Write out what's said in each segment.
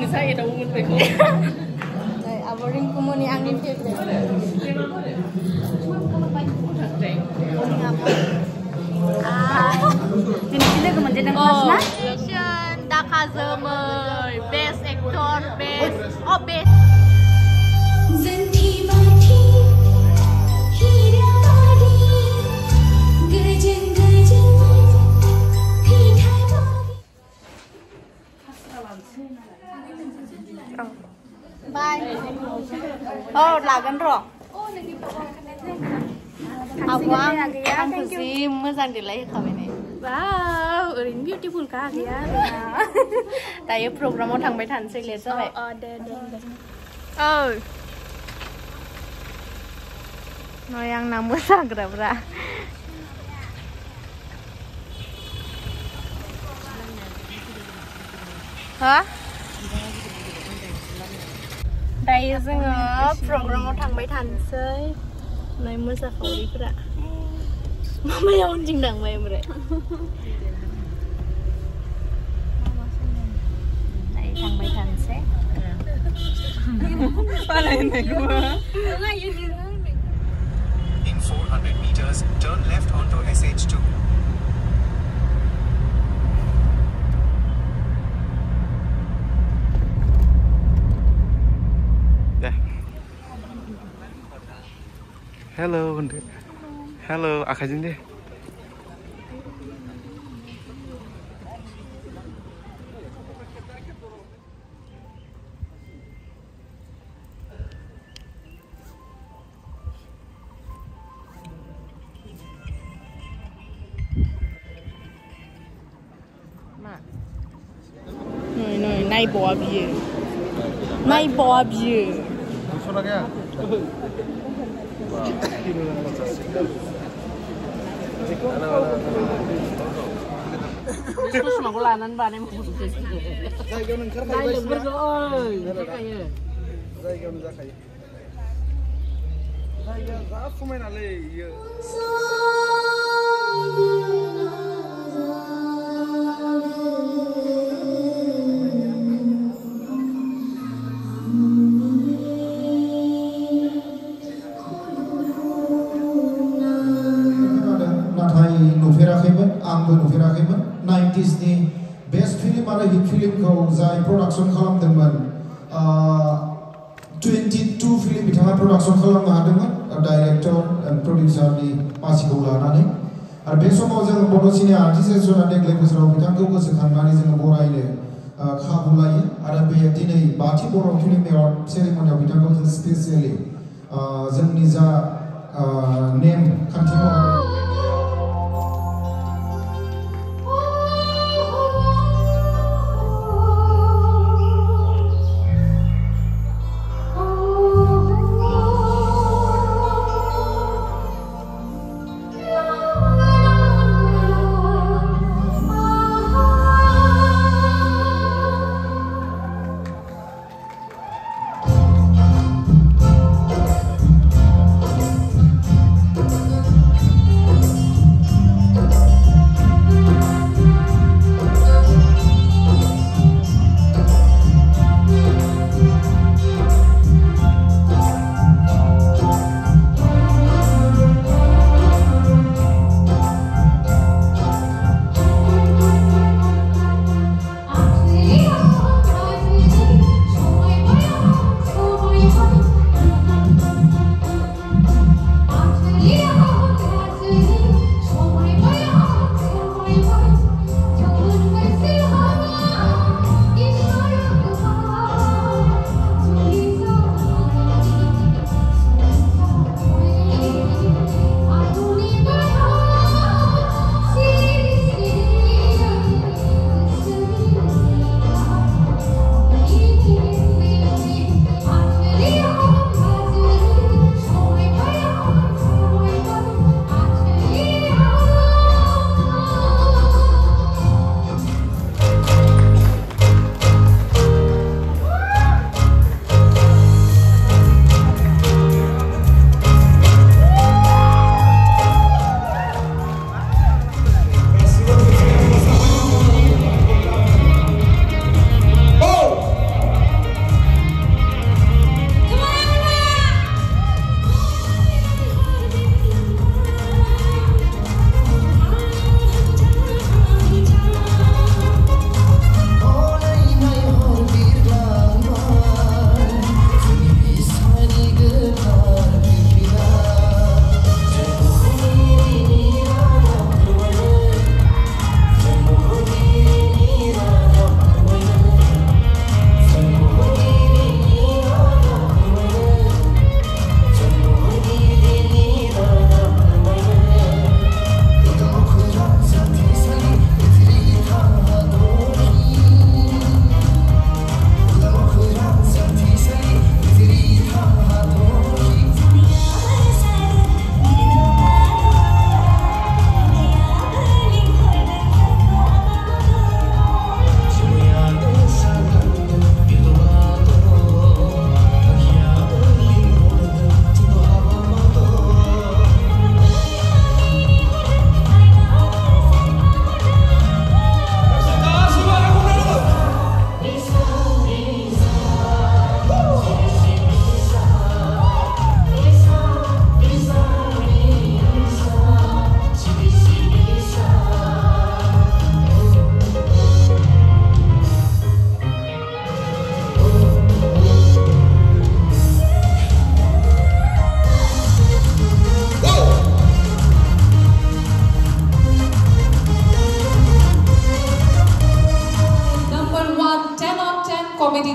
saya dah umur beku. Aboring kumuni angin favorite. Sini kemudian yang kelas na? Daka Zemai, best actor, best. Bye. Oh, lagan roh. Aku ang sih mesang dilai kami ni. Wow, ini beautiful kah ya? Tapi program mau thang bertan sih lihat sampai. Oh, deh. Oh. No yang namu sagra bra. Hah? Đây जोङो प्रग्रामाव थांबाय थानोसै नै मोसाखावरिफोरा मामायाव उनदिंदांबाय ओमफ्राय दायो थांबाय थानोसै In 400 meters, turn left onto SH2. Hello, hello, akajin deh. Nay bỏ bia. Nay bỏ bia. Terus mangkulanan ba nih mau sukses. Saya lebur oi. Saya zaf main ale. आंबो नुफेराखैमोन 90s नि बेस्ट फिल्म आरो hit फिल्मखौ जाय production खालामदोंमोन 22 film बिथाङा production खालामनो हादोंमोन director end प्रडिउसारनि मासिखौ लानानै आरो बे समाव जों बड' सिने आर्टिस्ट एसोसिएशनआ देग्लाय बोसोराव बिथांखौ गोसोखांनानै जों बरायनो खाबु लायो आरो बे दिनै बाथि बर' फिल्म एवार्ड सेरेमनियाव बिथांखौ जों स्पेसियेलि जोंनि जा नेम खान्थि महरै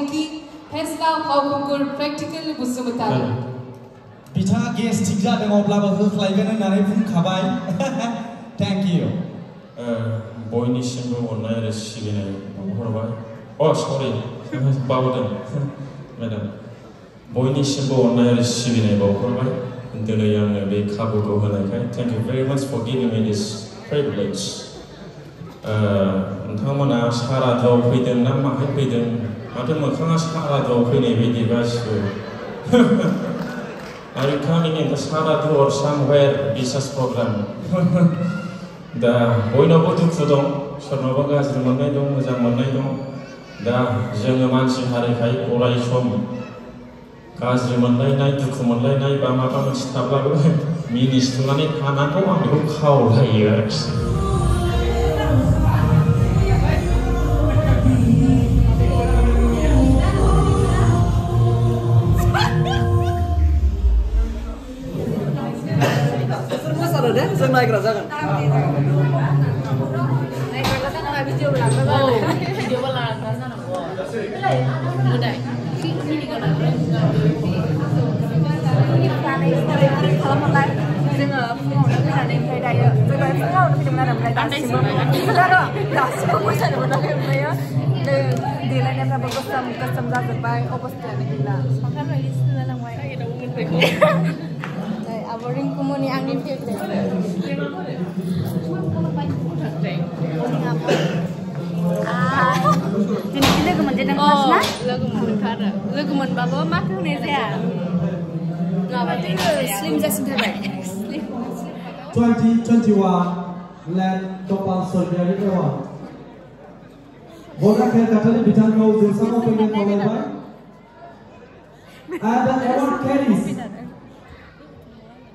Thanky, Hesla, Haukur, Practical, Busumutari. Bcaa guest tikja dengan oblaba hukhlaigan nari pun khabai. Thank you. Boyni simbo onai resibine horbai. Oh sorry, Bodo, madam. Boyni simbo onai resibine horbai. Dino yang be kabu ko hanaikai. Thank you very much for giving me this privilege. Nthangmona saradhaw faidoं na mahai faidoं माथो मोखाङा सारादुआव फैनाय बायदि गासिबो Are you coming in the Saradu or somewhere business program? दा बयनावबो दुखु दं सोरनावबा गाज्रि मोननाय दं मोजां मोननाय दं दा जोङो मानसि हारिखाय अराय सम गाज्रि मोनलायनाय दुखु मोनलायनाय बा माबा मोनसे थाब्लाबो मिनिस्लुनानै थानांगौ आं बेखौ खावलायो आरोखि जों नायग्रा जागोन भिडिअ लाग्रा जानांगौ मोदाय खालामहरलाय जोङो फुङावनो फैनानै ओमफ्राय दायो जों दहाय फुङावनो फैदोंमोन आरो ओमफ्राय दासिमबो मोसानो मोनाखै ओमफ्राय देलायनायफ्राबो गोसोम जाजोब्बाय अबस्थायानो गैला सावथाल बायदि जालांबाय अब रिंकुमनि आंनि फेभरेट दिनै लोगो मोनजेनदों ना लोगो मोनथारो लोगो मोनबाबो माथो होनाय जाया माबायदि स्लिम जासिनथारबाय 2021 Land Compulsory Award Bodo खेलगाथानि बिथांखौ जौसाङाव फैनो खावलायबाय and the award carries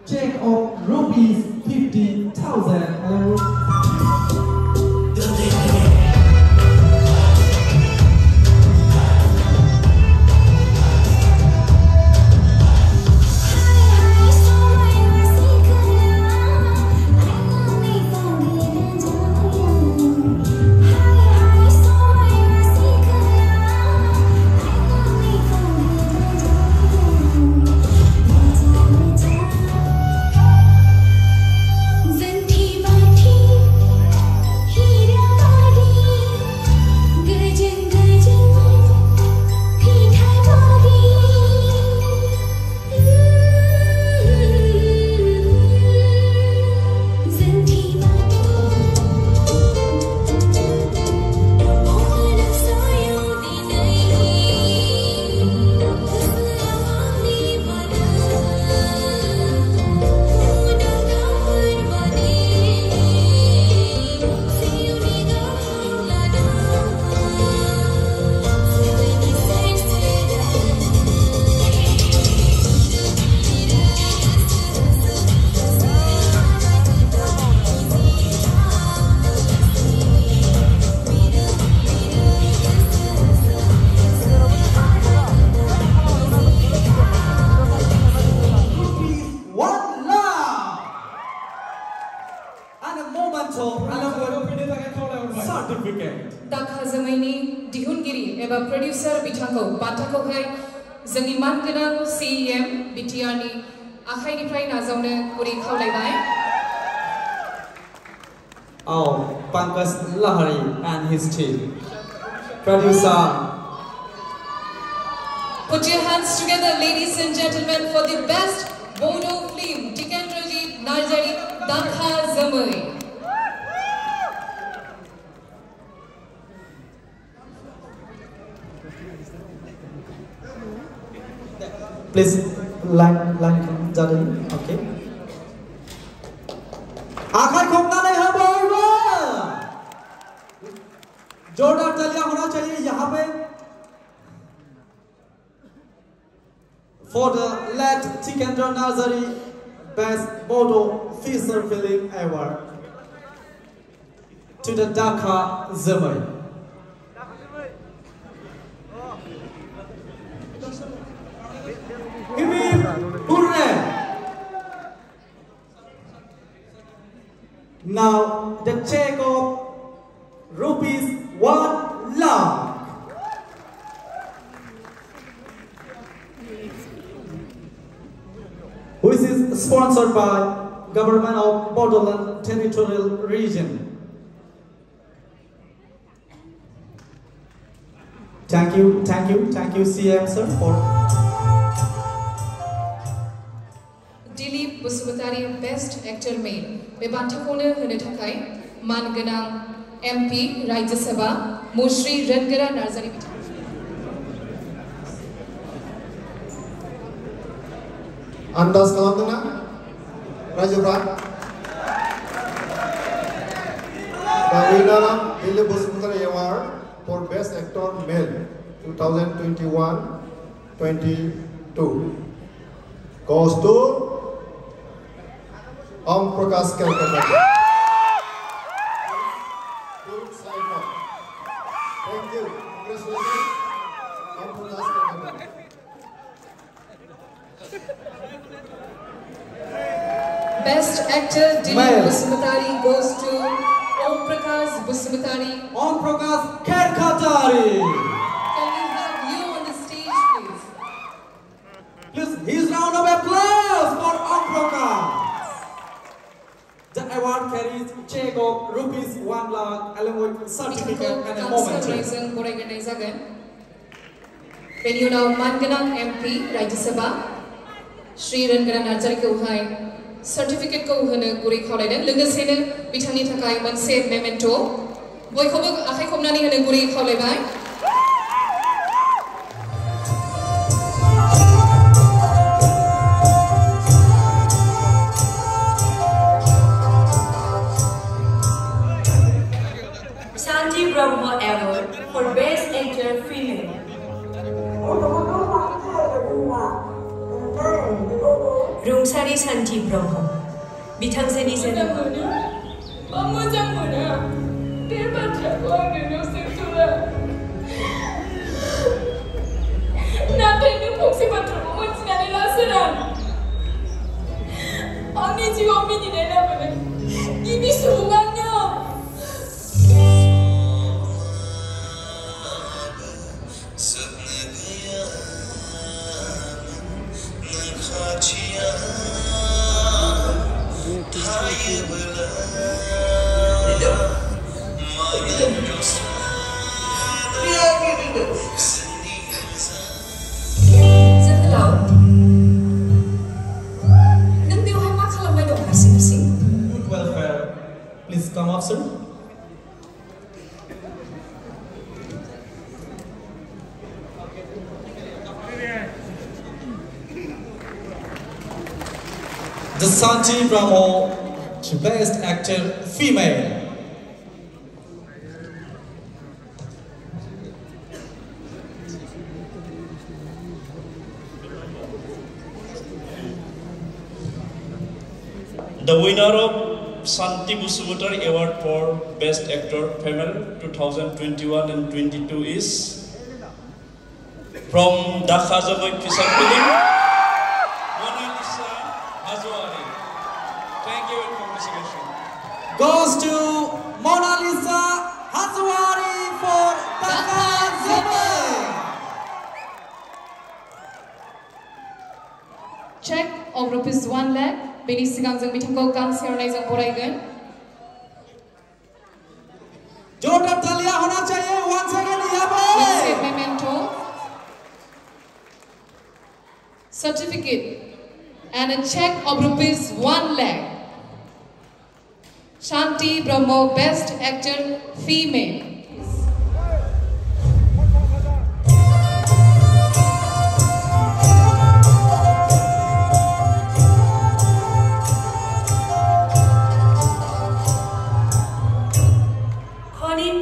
check of rupees 50,000 Dakha Zamaini Dihungiri eba producer bitango bathako hai जोंनि मानगोनां CEM बिटिआरनि आखाइनिफ्राय नाजावनो गुरै खावलायबाय Pankaj Lahari and his team producer Put your hands together ladies and gentlemen for the best Bodo film Tikendrajit Narjari Dakha Zamai Please line jadi, okay? आखाई खोपनाने हैं बोलो, जोरदार तालियां होना चाहिए यहाँ पे for the late Tikendra Nazari Best Bodo Feature Film Award to the Dakha Zamai. Now the check of rupees 1 lakh. which is sponsored by Government of Bodo Territorial Region. Thank you, CM sir for. Dilip Busubutari Best Actor Male. Bebantakone Hunetakai, Manganang MP, Rajya Sabha, Mushri Rengara Narzari. Andas kalamdana, Rajabra. The winner of Dilip Busubutari Award for Best Actor Male 2021-22 goes to Om Prakash Kalkata. Thank you. Congratulations, Om Prakash Kalkata. Best Actor Dilip Busubutari goes to Om Prakash Busubutari. Om Prakash Kalkatari. Can we have you on the stage, please? Please, his round of applause for Om Prakash. The award carries check of rupees 1 lakh along with certificate and a momentary. Venue now Manganang MP, Rajya Sabha, Sri Rengara Narzari ko hai certificate ko hone guri khawlaiden logasene bitangni thakai manse memento boykobo akhai khomnani hone guri khawlaibai. Shanti Brahma Award for Best Actor Female. Rungsari Shanti Brahma. Bitangzeni Senama. Good welfare. Please come up, sir. The Shanti Brahmo Best Actor Female. The winner of Shanti Busubutari Award for Best Actor Female 2021 and 22 is from Dhaka Jabai Kisar Film, Mona Lisa Hazwari. Thank you and congratulations. Goes to Mona Lisa Hazwari for Dhaka Jabai. Check of rupees 1 lakh. Beni sigang jang bitangko kansiarnai jang boraigen. जोरदार तालियां होना चाहिए once again यहाँ पे. Memento, certificate and a check of rupees 1 lakh. Shanti Brahmo Best Actor Female.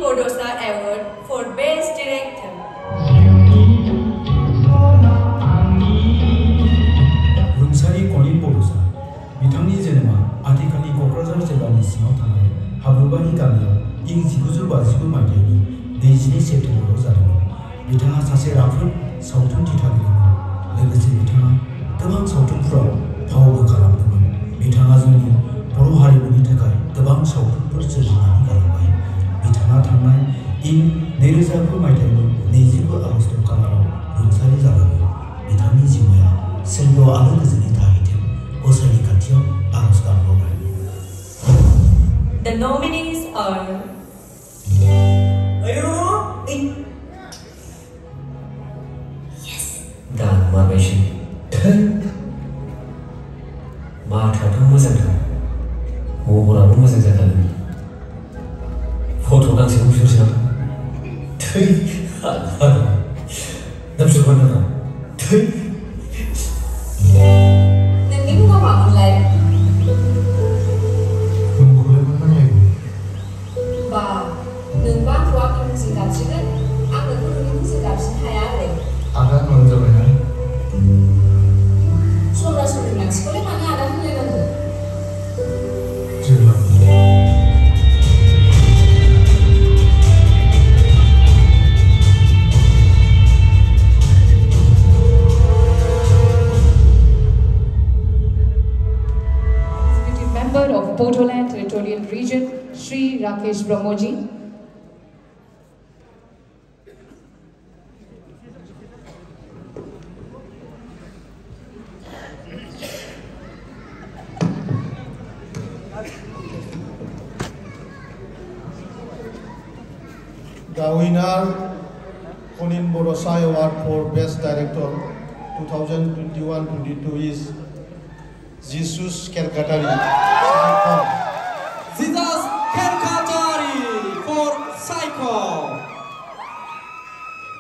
Bodo Award for Best Director. Rungsari Konin Bodo बिथांनि जोनोमा आथिखालनि क'क्राझार जिल्लानि सिङाव थानाय हाब्रुबारि गामियाव इं 1959 माबायसै माथोआथ' मोजांथार महराबो मोजां जाथारदों फट' गांसेखौ बिहरसै आं थै नामसुरबाय नामा थै नोंनि मुङा मामोनलाय मुंखौलाय मा नांलायगौ बा नोंबा आंखौ आंनि मुंजों गाबज्रिगोन आं नोंखौ नोंनि मुंजों गाबज्रिनो हाया आरो आदा होनबानो जाबायना सरासनस्रा मानसिखौलाय मानो आदा होनलायनांगौ जेब्ला Member of Bodoland Territorial Region, Sri Rakesh Brahmoji. The winner Konin Bodo Award for Best Director 2021-22 is Jesus Kerkatari. Jesus Kerkatari for Psycho.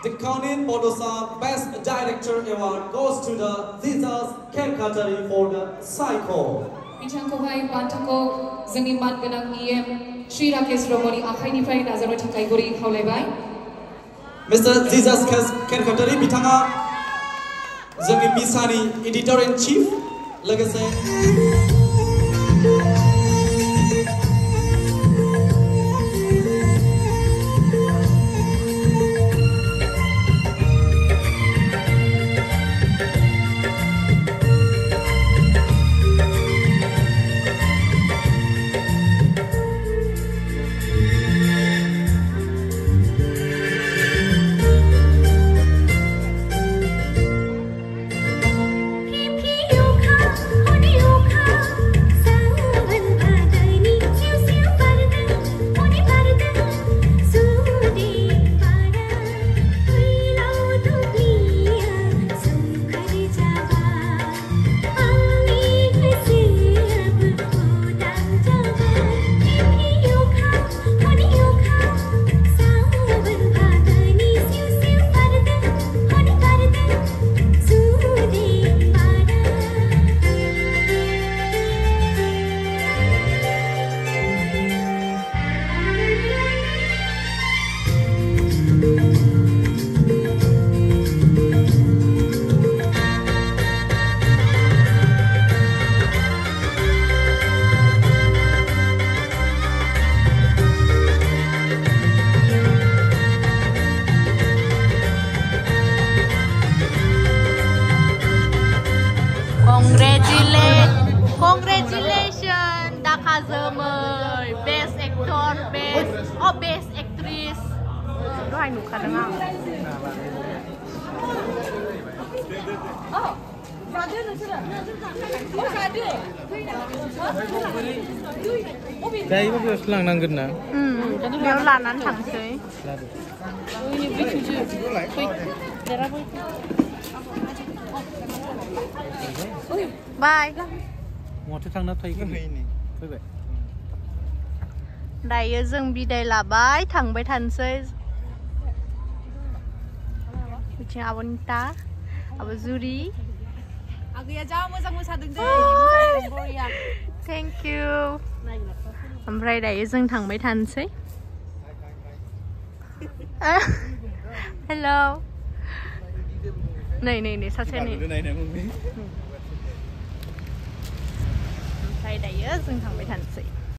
The Konin Bodo Best Director Award goes to the Jesus Kerkatari for the Psycho. बिथांखौहाय बान्थाखौ जोंनि मानगोनां EM Shri Rakesh ब्रह्मनि आखाइनिफ्राय नाजावनो थाखाय गुरै खावलायबाय Mr. Jesus Kerkatari बिथाङा जोंनि मिसानि editor in chief लोगोसे Congratulations, Daka Zemel, Best Actor, Best Actress. Đó hai nụ khá đúng không? Đây có lang nangin na. Nếu là nắn thẳng dưới. Bye. Một cái thằng nó thấy cái gì vậy? Đây dừng biday labai thẳng bay thành xây. Bikin abonita, abazuri. Thank you. Oमफ्राय दायो जों थांबाय थानोसै. Hello. Này सासे नै. Oमफ्राय दायो जों थांबाय थानोसै.